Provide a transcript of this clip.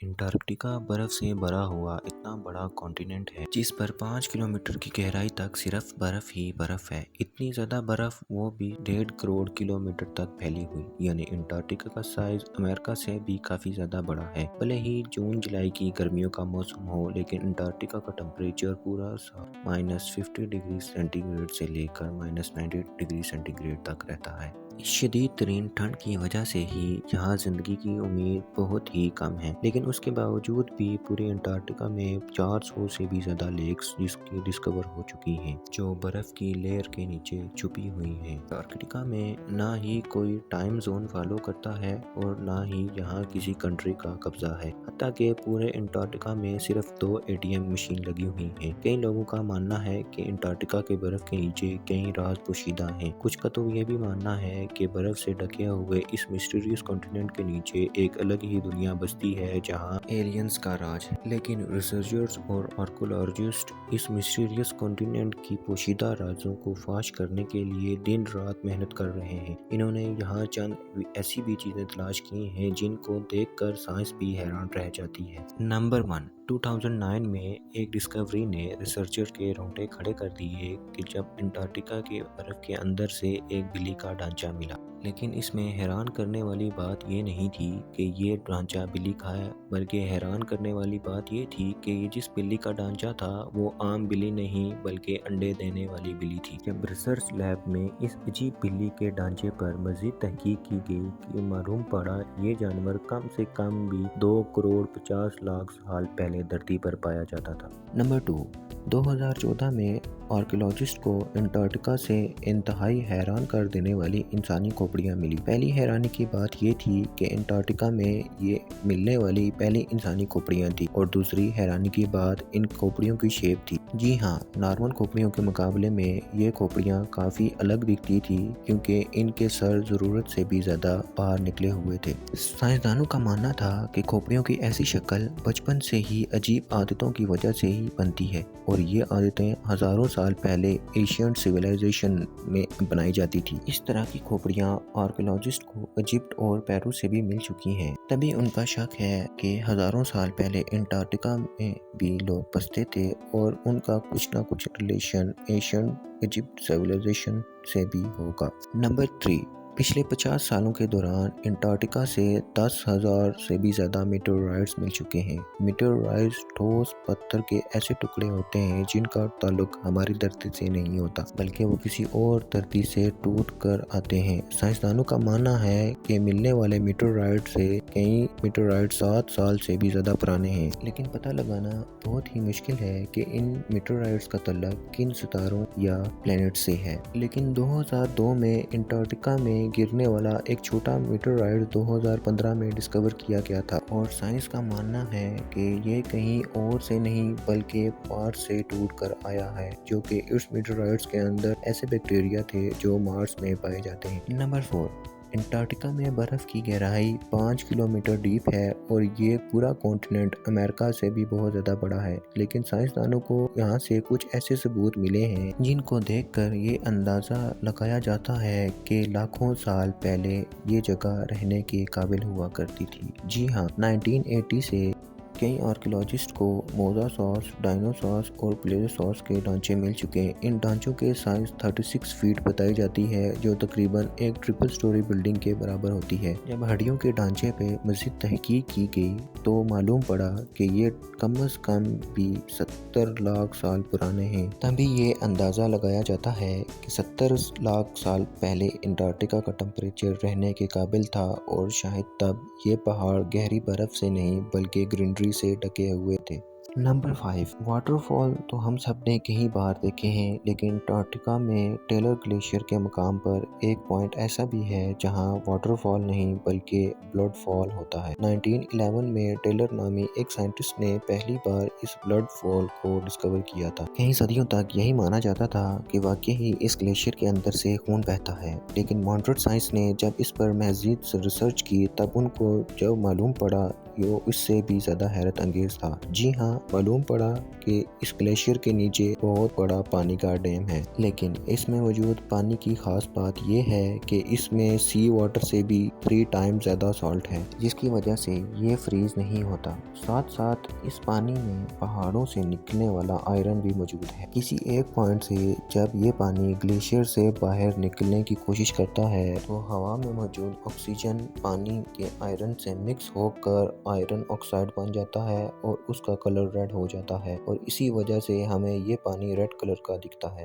Antarctica برف سے بھرا ہوا اتنا بڑا کانٹیننٹ ہے جس پر 5 کلومیٹر کی گہرائی تک صرف برف ہی برف ہے۔ اتنی زیادہ برف، وہ بھی 1.5 کروڑ کلومیٹر تک پھیلی ہوئی، یعنی انٹارکٹیکا کا سائز امریکہ سے بھی کافی زیادہ بڑا ہے۔ بھلے ہی جون جولائی کی گرمیوں کا موسم ہو، لیکن انٹارکٹیکا کا ٹمپریچر پورا سال -50 ڈگری سینٹی گریڈ سے لے کر -90 ڈگری سینٹی گریڈ تک رہتا ہے۔ اس شدید ترین ٹھنڈ کی وجہ سے ہی یہاں زندگی کی امید بہت ہی کم ہے، لیکن اس کے باوجود بھی پورے انٹارکٹیکا میں 400 سے بھی زیادہ لیکس ڈسکور ہو چکی ہیں، جو برف کی لیئر کے نیچے چھپی ہوئی ہیں۔ انٹارکٹیکا میں نہ ہی کوئی ٹائم زون فالو کرتا ہے اور نہ ہی یہاں کسی کنٹری کا قبضہ ہے، حتیٰ کہ پورے انٹارکٹیکا میں صرف 2 ATM مشین لگی ہوئی ہیں۔ کئی لوگوں کا ماننا ہے کہ انٹارکٹیکا کے برف کے نیچے کئی راز پوشیدہ ہیں۔ کچھ کا تو یہ بھی ماننا ہے کہ برف سے ڈھکے ہوئے اس مسٹیریس کانٹیننٹ کے نیچے ایک الگ ہی دنیا بستی ہے جہاں ایلینز کا راج ہے، لیکن ریسرچرز اور آرکیولوجسٹ اس مسٹیریس کانٹیننٹ کی پوشیدہ رازوں کو فاش کرنے کے لیے دن رات محنت کر رہے ہیں۔ انہوں نے یہاں چند ایسی بھی چیزیں تلاش کی ہیں جن کو دیکھ کر سائنس بھی حیران رہ جاتی ہے۔ نمبر 1، 2009 میں ایک ڈسکوری نے ریسرچر کے رونگٹے کھڑے کر دیے کہ جب انٹارکٹیکا کے برف کے اندر سے ایک بلی کا ڈھانچہ ملا۔ لیکن اس میں حیران کرنے والی بات یہ نہیں تھی کہ یہ ڈھانچہ بلی کا ہے، بلکہ حیران کرنے والی بات یہ تھی کہ یہ جس بلی کا ڈھانچہ تھا وہ عام بلی نہیں بلکہ انڈے دینے والی بلی تھی۔ جب ریسرچ لیب میں اس عجیب بلی کے ڈھانچے پر مزید تحقیق کی گئی کہ معلوم پڑا یہ جانور کم سے کم بھی 2 کروڑ 50 لاکھ سال پہلے دھرتی پر پایا جاتا تھا۔ نمبر 2، 2014 میں آرکیولوجسٹ کو انٹارکٹیکا سے انتہائی حیران کر دینے والی انسانی کھوپڑیاں ملی۔ پہلی حیرانی کی بات یہ تھی کہ انٹارکٹیکا میں یہ ملنے والی پہلی انسانی کھوپڑیاں تھی، اور دوسری حیرانی کی بات ان کھوپڑیوں کی شیپ تھی۔ جی ہاں، نارمل کھوپڑیوں کے مقابلے میں یہ کھوپڑیاں کافی الگ دکھتی تھی کیونکہ ان کے سر ضرورت سے بھی زیادہ باہر نکلے ہوئے تھے۔ سائنسدانوں کا ماننا تھا کہ کھوپڑیوں کی ایسی شکل بچپن سے ہی عجیب عادتوں کی وجہ سے ہی بنتی ہے، اور یہ عادتیں ہزاروں سال پہلے ایشینٹ سویلائزیشن میں بنائی جاتی تھی۔ اس طرح کی کھوپڑیاں آرکیولوجسٹ کو ایجپٹ اور پیرو سے بھی مل چکی ہیں، تبھی ان کا شک ہے کہ ہزاروں سال پہلے انٹارکٹیکا میں بھی لوگ بستے تھے اور ان کا کچھ نہ کچھ ریلیشن ایشینٹ ایجپٹ سویلائزیشن سے بھی ہوگا۔ نمبر 3، پچھلے 50 سالوں کے دوران انٹارکٹیکا سے 10,000 سے بھی زیادہ میٹیورائٹس مل چکے ہیں۔ میٹیورائٹس ٹھوس پتھر کے ایسے ٹکڑے ہوتے ہیں جن کا تعلق ہماری دھرتی سے نہیں ہوتا، بلکہ وہ کسی اور دھرتی سے ٹوٹ کر آتے ہیں۔ سائنسدانوں کا ماننا ہے کہ ملنے والے میٹیورائٹ سے کئی میٹیورائٹ 7 سال سے بھی زیادہ پرانے ہیں، لیکن پتہ لگانا بہت ہی مشکل ہے کہ ان میٹیورائٹس کا تعلق کن ستاروں یا پلینٹ سے ہے۔ لیکن 2002 میں انٹارکٹیکا میں گرنے والا ایک چھوٹا میٹیورائٹ 2015 میں ڈسکور کیا گیا تھا، اور سائنس کا ماننا ہے کہ یہ کہیں اور سے نہیں بلکہ مارس سے ٹوٹ کر آیا ہے، جو کہ اس میٹیورائٹس کے اندر ایسے بیکٹیریا تھے جو مارس میں پائے جاتے ہیں۔ نمبر 4، انٹارکٹیکا میں برف کی گہرائی 5 کلومیٹر ڈیپ ہے، اور یہ پورا کانٹیننٹ امریکہ سے بھی بہت زیادہ بڑا ہے، لیکن سائنسدانوں کو یہاں سے کچھ ایسے ثبوت ملے ہیں جن کو دیکھ کر یہ اندازہ لگایا جاتا ہے کہ لاکھوں سال پہلے یہ جگہ رہنے کے قابل ہوا کرتی تھی۔ جی ہاں، 1980 سے کئی آرکیولوجسٹ کو موزاسوس، ڈائنوسوس اور پلیزوسوس کے ڈھانچے مل چکے ہیں۔ ان ڈھانچوں کے سائز 36 فیٹ بتائی جاتی ہے، جو تقریباً ایک ٹرپل سٹوری بلڈنگ کے برابر ہوتی ہے۔ جب ہڈیوں کے ڈھانچے پہ مزید تحقیق کی گئی تو معلوم پڑا کہ یہ کم از کم بھی 70 لاکھ سال پرانے ہیں۔ تبھی یہ اندازہ لگایا جاتا ہے کہ 70 لاکھ سال پہلے انٹارکٹیکا کا ٹمپریچر رہنے کے قابل تھا، اور شاید تب یہ پہاڑ گہری برف سے نہیں بلکہ گرینری سے ڈھکے ہوئے تھے۔ نمبر 5، واٹر فال تو ہم سب نے کئی بار دیکھے ہیں، لیکن انٹارکٹیکا میں ٹیلر گلیشیئر کے مقام پر ایک پوائنٹ ایسا بھی ہے جہاں واٹر فال نہیں بلکہ بلڈ فال ہوتا ہے۔ 1911 میں ٹیلر نامی ایک سائنٹسٹ نے پہلی بار اس بلڈ فال کو ڈسکور کیا تھا۔ کئی صدیوں تک یہی مانا جاتا تھا کہ واقعی اس گلیشیئر کے اندر سے خون بہتا ہے، لیکن ماڈرن سائنس نے جب اس پر مزید ریسرچ کی تب ان کو جب معلوم پڑا یہ اس سے بھی زیادہ حیرت انگیز تھا۔ جی ہاں، معلوم پڑا کہ اس گلیشیئر کے نیچے بہت بڑا پانی کا ڈیم ہے، لیکن اس میں موجود پانی کی خاص بات یہ ہے کہ اس میں سی واٹر سے بھی 3 ٹائم زیادہ سالٹ ہے، جس کی وجہ سے یہ فریز نہیں ہوتا۔ ساتھ ساتھ اس پانی میں پہاڑوں سے نکلنے والا آئرن بھی موجود ہے۔ کسی ایک پوائنٹ سے جب یہ پانی گلیشیئر سے باہر نکلنے کی کوشش کرتا ہے تو ہوا میں موجود آکسیجن پانی کے آئرن سے مکس ہو کر آئرن آکسائڈ بن جاتا ہے اور اس کا کلر ریڈ ہو جاتا ہے، اور اسی وجہ سے ہمیں یہ پانی ریڈ کلر کا دکھتا ہے۔